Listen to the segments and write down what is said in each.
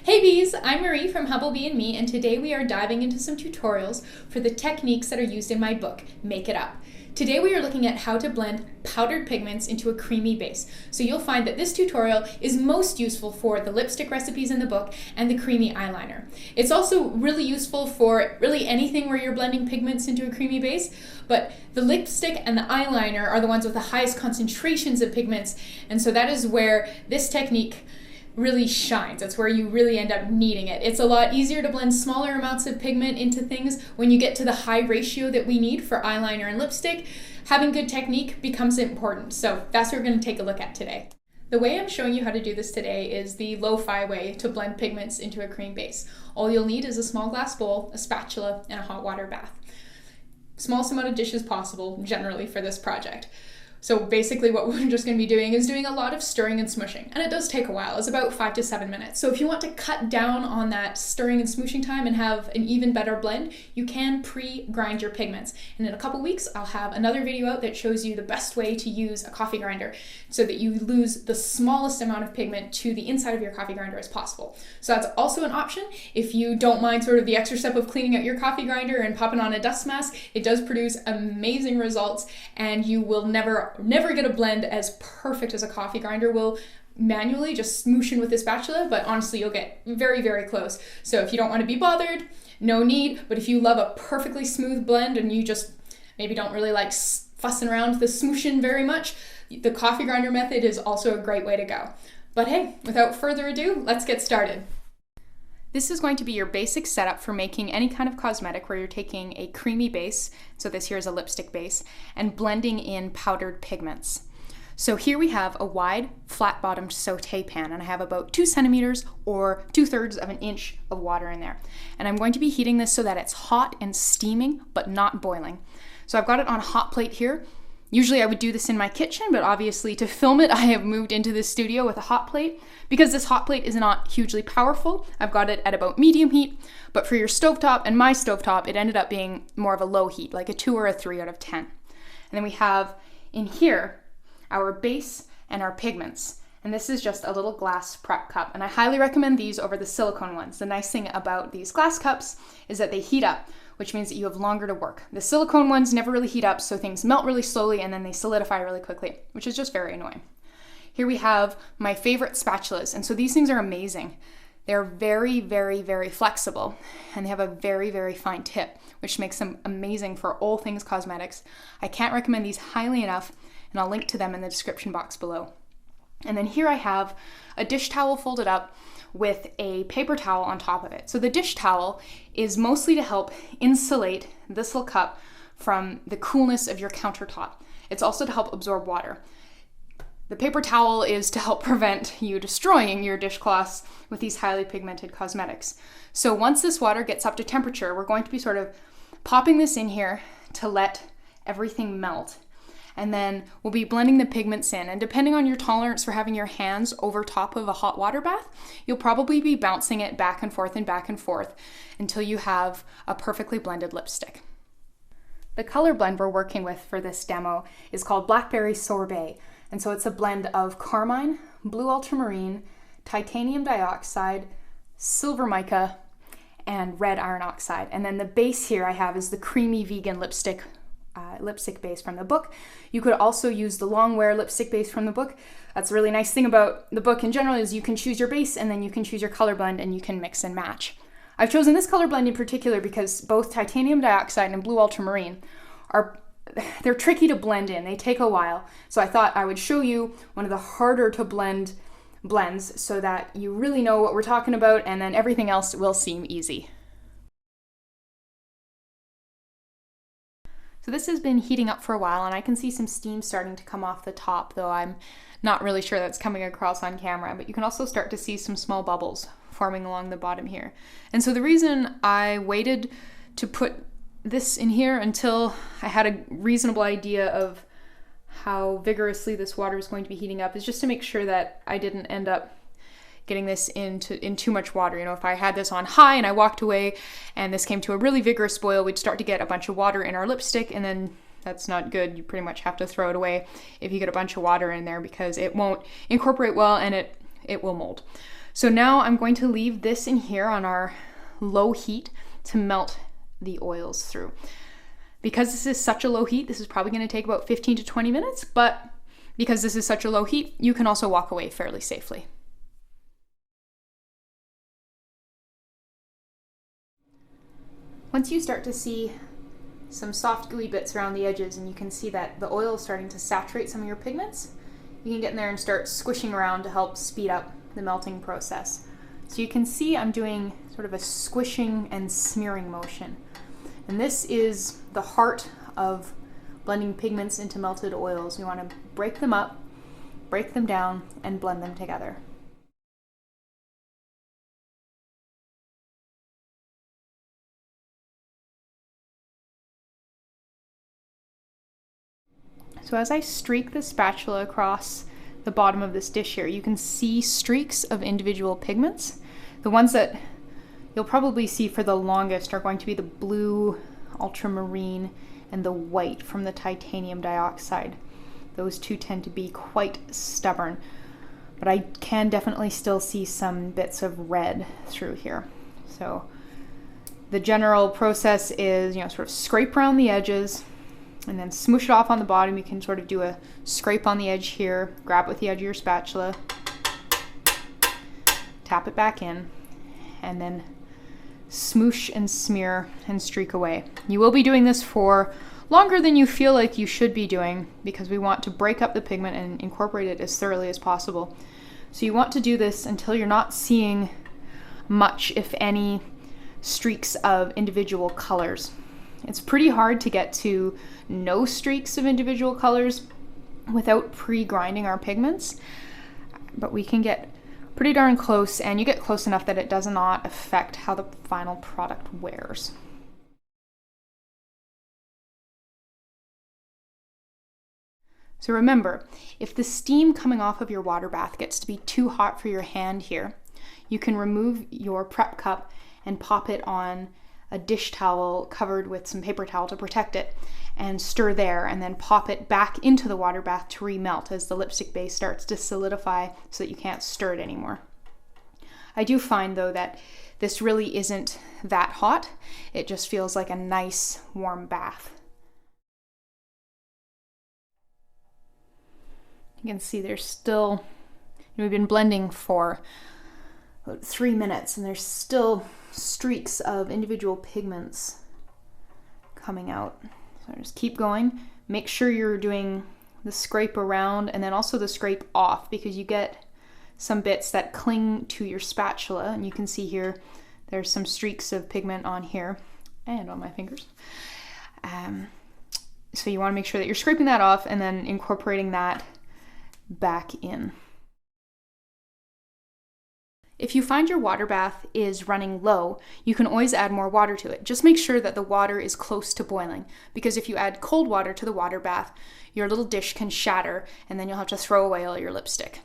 Hey bees, I'm Marie from Humblebee and Me, and today we are diving into some tutorials for the techniques that are used in my book, Make It Up. Today we are looking at how to blend powdered pigments into a creamy base. So you'll find that this tutorial is most useful for the lipstick recipes in the book and the creamy eyeliner. It's also really useful for really anything where you're blending pigments into a creamy base, but the lipstick and the eyeliner are the ones with the highest concentrations of pigments, and so that is where this technique really shines. That's where you really end up needing it. It's a lot easier to blend smaller amounts of pigment into things when you get to the high ratio that we need for eyeliner and lipstick. Having good technique becomes important. So that's what we're going to take a look at today. The way I'm showing you how to do this today is the lo-fi way to blend pigments into a cream base. All you'll need is a small glass bowl, a spatula, and a hot water bath. Smallest amount of dishes possible, generally, for this project. So basically what we're just going to be doing is doing a lot of stirring and smooshing. And it does take a while. It's about 5 to 7 minutes. So if you want to cut down on that stirring and smooshing time and have an even better blend, you can pre-grind your pigments. And in a couple weeks, I'll have another video out that shows you the best way to use a coffee grinder so that you lose the smallest amount of pigment to the inside of your coffee grinder as possible. So that's also an option. If you don't mind sort of the extra step of cleaning out your coffee grinder and popping on a dust mask, it does produce amazing results, and you will never get a blend as perfect as a coffee grinder will manually just smooshing with a spatula, but honestly you'll get very, very close. So if you don't want to be bothered, no need, but if you love a perfectly smooth blend and you just maybe don't really like fussing around the smooshing very much, the coffee grinder method is also a great way to go. But hey, without further ado, let's get started. This is going to be your basic setup for making any kind of cosmetic where you're taking a creamy base, so this here is a lipstick base, and blending in powdered pigments. So here we have a wide, flat-bottomed saute pan, and I have about 2 centimeters or 2/3 of an inch of water in there. And I'm going to be heating this so that it's hot and steaming, but not boiling. So I've got it on a hot plate here. Usually I would do this in my kitchen, but obviously to film it, I have moved into this studio with a hot plate. Because this hot plate is not hugely powerful, I've got it at about medium heat, but for your stovetop and my stovetop, it ended up being more of a low heat, like a 2 or a 3 out of 10. And then we have in here our base and our pigments. And this is just a little glass prep cup. And I highly recommend these over the silicone ones. The nice thing about these glass cups is that they heat up, which means that you have longer to work. The silicone ones never really heat up, so things melt really slowly and then they solidify really quickly, which is just very annoying. Here we have my favorite spatulas, and so these things are amazing. They're very, very, very flexible, and they have a very, very fine tip, which makes them amazing for all things cosmetics. I can't recommend these highly enough, and I'll link to them in the description box below. And then here I have a dish towel folded up with a paper towel on top of it. So the dish towel is mostly to help insulate this little cup from the coolness of your countertop. It's also to help absorb water. The paper towel is to help prevent you destroying your dishcloths with these highly pigmented cosmetics. So once this water gets up to temperature, we're going to be sort of popping this in here to let everything melt. And then we'll be blending the pigments in. And depending on your tolerance for having your hands over top of a hot water bath, you'll probably be bouncing it back and forth until you have a perfectly blended lipstick. The color blend we're working with for this demo is called Blackberry Sorbet. And so it's a blend of carmine, blue ultramarine, titanium dioxide, silver mica, and red iron oxide. And then the base here I have is the creamy vegan lipstick base from the book. You could also use the long wear lipstick base from the book. That's a really nice thing about the book in general is you can choose your base and then you can choose your color blend and you can mix and match. I've chosen this color blend in particular because both titanium dioxide and blue ultramarine they're tricky to blend in. They take a while. So I thought I would show you one of the harder to blend blends so that you really know what we're talking about, and then everything else will seem easy. So this has been heating up for a while, and I can see some steam starting to come off the top, though I'm not really sure that's coming across on camera, but you can also start to see some small bubbles forming along the bottom here. And so the reason I waited to put this in here until I had a reasonable idea of how vigorously this water is going to be heating up is just to make sure that I didn't end up getting this in too much water. You know, if I had this on high and I walked away and this came to a really vigorous boil, we'd start to get a bunch of water in our lipstick, and then that's not good. You pretty much have to throw it away if you get a bunch of water in there because it won't incorporate well and it will mold. So now I'm going to leave this in here on our low heat to melt the oils through. Because this is such a low heat, this is probably going to take about 15 to 20 minutes, but because this is such a low heat, you can also walk away fairly safely. Once you start to see some soft gooey bits around the edges and you can see that the oil is starting to saturate some of your pigments, you can get in there and start squishing around to help speed up the melting process. So you can see I'm doing sort of a squishing and smearing motion. And this is the heart of blending pigments into melted oils. We want to break them up, break them down, and blend them together. So as I streak the spatula across the bottom of this dish here, you can see streaks of individual pigments. The ones that you'll probably see for the longest are going to be the blue, ultramarine, and the white from the titanium dioxide. Those two tend to be quite stubborn, but I can definitely still see some bits of red through here. So the general process is, sort of scrape around the edges and then smoosh it off on the bottom. You can sort of do a scrape on the edge here, grab it with the edge of your spatula, tap it back in, and then smoosh and smear and streak away. You will be doing this for longer than you feel like you should be doing because we want to break up the pigment and incorporate it as thoroughly as possible. So you want to do this until you're not seeing much, if any, streaks of individual colors. It's pretty hard to get to no streaks of individual colors without pre-grinding our pigments, but we can get pretty darn close, and you get close enough that it does not affect how the final product wears. So remember, if the steam coming off of your water bath gets to be too hot for your hand here, you can remove your prep cup and pop it on a dish towel covered with some paper towel to protect it, and stir there, and then pop it back into the water bath to remelt as the lipstick base starts to solidify so that you can't stir it anymore. I do find though that this really isn't that hot. It just feels like a nice warm bath. You can see there's still, we've been blending for about 3 minutes and there's still streaks of individual pigments coming out. So just keep going. Make sure you're doing the scrape around and then also the scrape off, because you get some bits that cling to your spatula, and you can see here there's some streaks of pigment on here and on my fingers. So you want to make sure that you're scraping that off and then incorporating that back in. If you find your water bath is running low, you can always add more water to it. Just make sure that the water is close to boiling, because if you add cold water to the water bath, your little dish can shatter and then you'll have to throw away all your lipstick.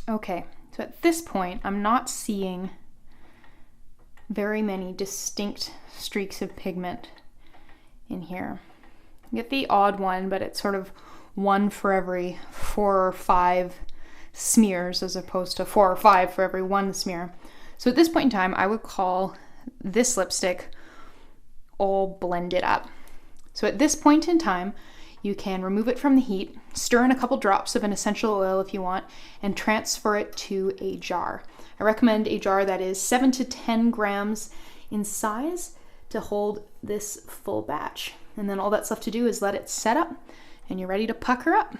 Okay, so at this point, I'm not seeing very many distinct streaks of pigment in here. You get the odd one, but it's sort of one for every 4 or 5 smears as opposed to 4 or 5 for every 1 smear. So at this point in time, I would call this lipstick all blended up. So at this point in time, you can remove it from the heat, stir in a couple drops of an essential oil if you want, and transfer it to a jar. I recommend a jar that is 7 to 10 grams in size to hold this full batch. And then all that's left to do is let it set up, and you're ready to pucker up.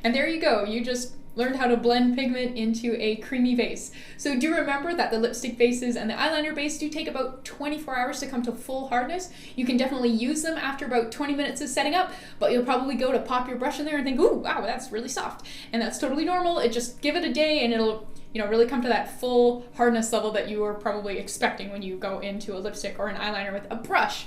And there you go, you just learned how to blend pigment into a creamy base. So do remember that the lipstick bases and the eyeliner base do take about 24 hours to come to full hardness. You can definitely use them after about 20 minutes of setting up, but you'll probably go to pop your brush in there and think, ooh, wow, that's really soft. And that's totally normal. It just give it a day and it'll really come to that full hardness level that you were probably expecting when you go into a lipstick or an eyeliner with a brush.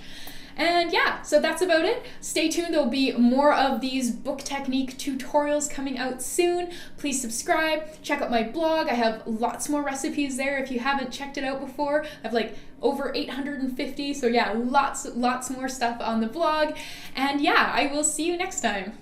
And yeah, so that's about it. Stay tuned, there'll be more of these book technique tutorials coming out soon. Please subscribe, check out my blog. I have lots more recipes there if you haven't checked it out before. I have like over 850, so yeah, lots more stuff on the blog. And yeah, I will see you next time.